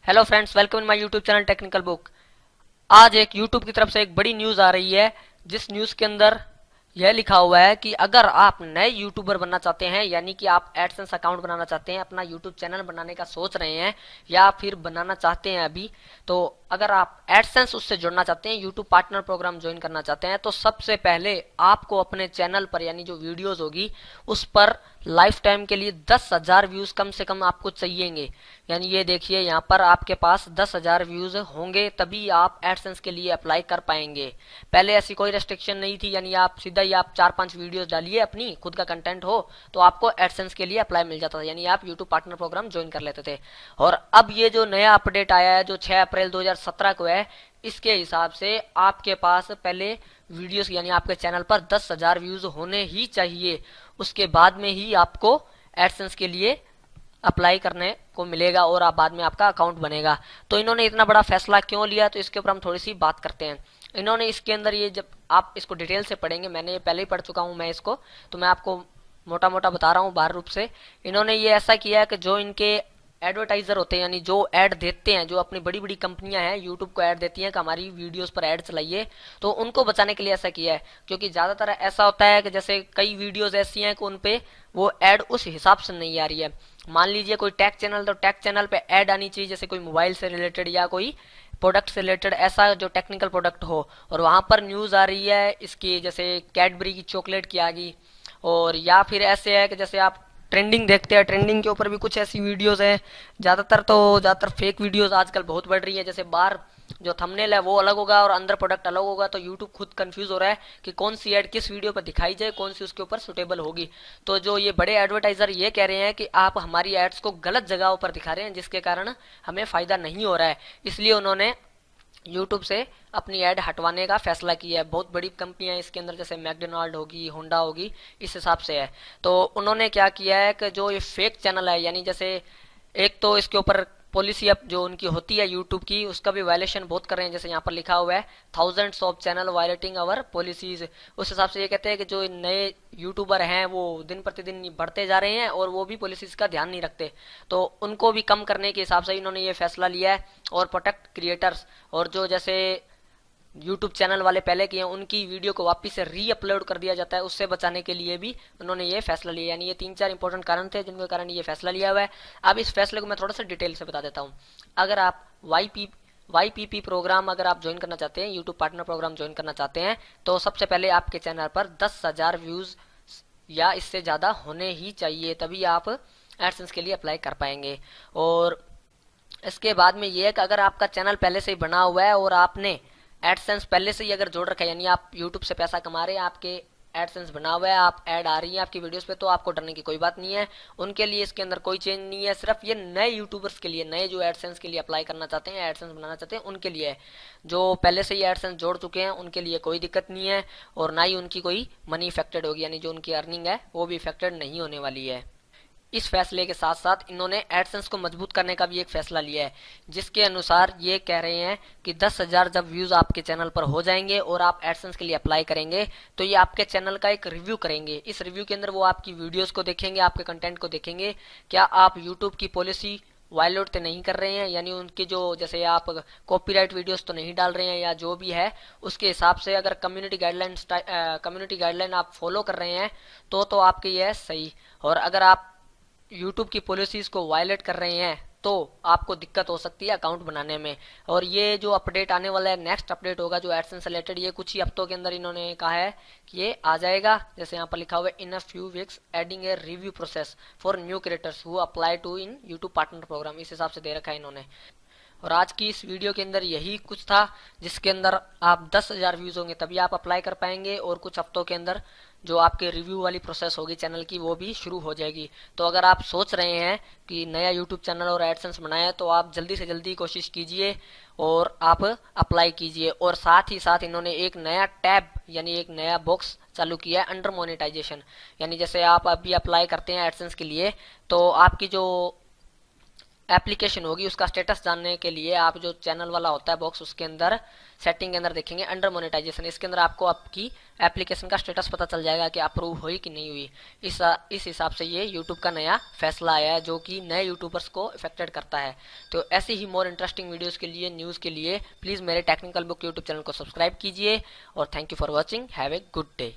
Hello friends, welcome in my YouTube channel technical book. आज एक YouTube की तरफ से एक बड़ी न्यूज़ आ रही है, जिस न्यूज़ के अंदर यह लिखा हुआ है कि अगर आप नए यूट्यूबर बनना चाहते हैं, यानी कि आप एडसेंस अकाउंट बनाना चाहते हैं, अपना यूट्यूब चैनल बनाने का सोच रहे हैं या फिर बनाना चाहते हैं अभी, तो अगर आप एडसेंस उससे जुड़ना चाहते हैं, यूट्यूब पार्टनर प्रोग्राम ज्वाइन करना चाहते हैं, तो सबसे पहले आपको अपने चैनल पर यानी जो वीडियोस होगी उस पर लाइफ टाइम के लिए 10,000 व्यूज कम से कम आपको चाहिएंगे। यानी ये देखिए, यहाँ पर आपके पास 10,000 व्यूज होंगे तभी आप एडसेंस के लिए अप्लाई कर पाएंगे। पहले ऐसी कोई रेस्ट्रिक्शन नहीं थी, यानी आप सीधा ही आप 4-5 वीडियोस डालिए, अपनी खुद का कंटेंट हो तो आपको एडसेंस के लिए अप्लाई मिल जाता था, यानी आप यूट्यूब पार्टनर प्रोग्राम ज्वाइन कर लेते थे। और अब ये जो नया अपडेट आया है जो 6 अप्रैल 2017 को है, इसके हिसाब से आपके पास पहले वीडियोस यानी आपके चैनल पर 10,000 व्यूज होने ही चाहिए, उसके बाद में ही आपको एडसेंस के लिए अप्लाई करने को मिलेगा और आप बाद में आपका अकाउंट बनेगा। तो इन्होंने इतना बड़ा फैसला क्यों लिया, तो इसके ऊपर हम थोड़ी सी बात करते हैं। इन्होंने इसके अंदर ये, जब आप इसको डिटेल से पढ़ेंगे, मैंने ये पहले ही पढ़ चुका हूँ मैं इसको, तो मैं आपको मोटा मोटा बता रहा हूँ बाहर रूप से। इन्होंने ये ऐसा किया है कि जो इनके एडवर्टाइजर होते हैं, यानी जो ऐड देते हैं, जो अपनी बड़ी बड़ी कंपनियां हैं यूट्यूब को ऐड देती हैं कि हमारी वीडियोस पर ऐड चलाइए, तो उनको बचाने के लिए ऐसा किया है। क्योंकि ज्यादातर ऐसा होता है कि जैसे कई वीडियोस ऐसी हैं कि उन पे वो ऐड उस हिसाब से नहीं आ रही है। मान लीजिए कोई टेक चैनल, तो टेक चैनल पे ऐड आनी चाहिए, जैसे कोई मोबाइल से रिलेटेड या कोई प्रोडक्ट से रिलेटेड, ऐसा जो टेक्निकल प्रोडक्ट हो, और वहां पर न्यूज आ रही है इसकी, जैसे कैडबरी की चॉकलेट की आ गई। और या फिर ऐसे है कि जैसे आप ट्रेंडिंग देखते हैं, ट्रेंडिंग के ऊपर भी कुछ ऐसी वीडियोस हैं। ज्यादातर फेक वीडियोस आजकल बहुत बढ़ रही है, जैसे बाहर जो थंबनेल है वो अलग होगा और अंदर प्रोडक्ट अलग होगा, तो यूट्यूब खुद कंफ्यूज हो रहा है कि कौन सी ऐड किस वीडियो पर दिखाई जाए, कौन सी उसके ऊपर सुटेबल होगी। तो जो ये बड़े एडवर्टाइजर ये कह रहे हैं कि आप हमारी एड्स को गलत जगहों पर दिखा रहे हैं, जिसके कारण हमें फायदा नहीं हो रहा है, इसलिए उन्होंने यूट्यूब से अपनी ऐड हटवाने का फैसला किया है। बहुत बड़ी कंपनियां इसके अंदर, जैसे मैकडोनाल्ड होगी, होंडा होगी, इस हिसाब से है। तो उन्होंने क्या किया है कि जो ये फेक चैनल है, यानी जैसे एक तो इसके ऊपर पॉलिसी अब जो उनकी होती है यूट्यूब की, उसका भी वायलेशन बहुत कर रहे हैं। जैसे यहाँ पर लिखा हुआ है, thousands of channel violating our policies. उस हिसाब से ये कहते हैं कि जो नए यूट्यूबर हैं वो दिन प्रतिदिन बढ़ते जा रहे हैं और वो भी पॉलिसीज का ध्यान नहीं रखते, तो उनको भी कम करने के हिसाब से इन्होंने ये फैसला लिया है। और प्रोटेक्ट क्रिएटर्स, और जो जैसे यूट्यूब चैनल वाले पहले किए हैं उनकी वीडियो को वापस से री अपलोड कर दिया जाता है, उससे बचाने के लिए भी उन्होंने ये फैसला लिया। यानी ये 3-4 इंपॉर्टेंट कारण थे जिनके कारण ये फैसला लिया हुआ है। अब इस फैसले को मैं थोड़ा सा डिटेल से बता देता हूँ। अगर आप वाईपीपी प्रोग्राम अगर आप ज्वाइन करना चाहते हैं, यूट्यूब पार्टनर प्रोग्राम ज्वाइन करना चाहते हैं, तो सबसे पहले आपके चैनल पर 10,000 व्यूज या इससे ज़्यादा होने ही चाहिए, तभी आप एडसेंस के लिए अप्लाई कर पाएंगे। और इसके बाद में ये है कि अगर आपका चैनल पहले से ही बना हुआ है और आपने एडसेंस पहले से ही अगर जोड़ रखा है, यानी आप यूट्यूब से पैसा कमा रहे हैं, आपके एडसेंस बना हुआ है, आप ऐड आ रही है आपकी वीडियोस पे, तो आपको डरने की कोई बात नहीं है। उनके लिए इसके अंदर कोई चेंज नहीं है, सिर्फ ये नए यूट्यूबर्स के लिए, नए जो एडसेंस के लिए अप्लाई करना चाहते हैं, एडसेंस बनाना चाहते हैं, उनके लिए है। जो पहले से ही एडसेंस जोड़ चुके हैं उनके लिए कोई दिक्कत नहीं है, और ना ही उनकी कोई मनी इफेक्टेड होगी, यानी जो उनकी अर्निंग है वो भी इफेक्टेड नहीं होने वाली है। इस फैसले के साथ साथ इन्होंने एडसेंस को मजबूत करने का भी एक फैसला लिया है, जिसके अनुसार ये कह रहे हैं कि 10,000 जब व्यूज आपके चैनल पर हो जाएंगे और आप एडसेंस के लिए अप्लाई करेंगे, तो ये आपके चैनल का एक रिव्यू करेंगे। इस रिव्यू के अंदर वो आपकी वीडियोस को देखेंगे, आपके कंटेंट को देखेंगे, क्या आप यूट्यूब की पॉलिसी वायलेट तो नहीं कर रहे हैं, यानी उनकी जो, जैसे आप कॉपीराइट वीडियोस तो नहीं डाल रहे हैं या जो भी है उसके हिसाब से, अगर कम्युनिटी गाइडलाइन आप फॉलो कर रहे हैं तो आपके ये है सही। और अगर आप यूट्यूब की पॉलिसीज को वायलेट कर रहे हैं तो आपको दिक्कत हो सकती है अकाउंट बनाने में। और ये जो अपडेट आने वाला है, नेक्स्ट अपडेट होगा जो एडसेंस से रिलेटेड, ये कुछ ही हफ्तों के अंदर इन्होंने कहा है कि ये आ जाएगा। जैसे यहाँ पर लिखा हुआ है, in a few weeks adding a review process for new creators who apply to in YouTube Partner Program, इस हिसाब से दे रखा है इन्होंने। और आज की इस वीडियो के अंदर यही कुछ था, जिसके अंदर आप 10,000 व्यूज होंगे तभी आप अप्लाई कर पाएंगे, और कुछ हफ्तों के अंदर जो आपके रिव्यू वाली प्रोसेस होगी चैनल की वो भी शुरू हो जाएगी। तो अगर आप सोच रहे हैं कि नया यूट्यूब चैनल और एडसेंस बनाए, तो आप जल्दी से जल्दी कोशिश कीजिए और आप अप्लाई कीजिए। और साथ ही साथ इन्होंने एक नया टैब यानी एक नया बॉक्स चालू किया है, अंडर मोनेटाइजेशन। यानी जैसे आप अभी अप्लाई करते हैं एडसेंस के लिए, तो आपकी जो एप्लीकेशन होगी उसका स्टेटस जानने के लिए आप जो चैनल वाला होता है बॉक्स, उसके अंदर सेटिंग के अंदर देखेंगे अंडर मोनेटाइजेशन, इसके अंदर आपको आपकी एप्लीकेशन का स्टेटस पता चल जाएगा कि अप्रूव हुई कि नहीं हुई। इस हिसाब से ये यूट्यूब का नया फैसला आया है जो कि नए यूट्यूबर्स को इफेक्टेड करता है। तो ऐसी ही मोर इंटरेस्टिंग वीडियोस के लिए, न्यूज़ के लिए प्लीज़ मेरे टेक्निकल बुक यूट्यूब चैनल को सब्सक्राइब कीजिए। और thank you for watching, have a good day.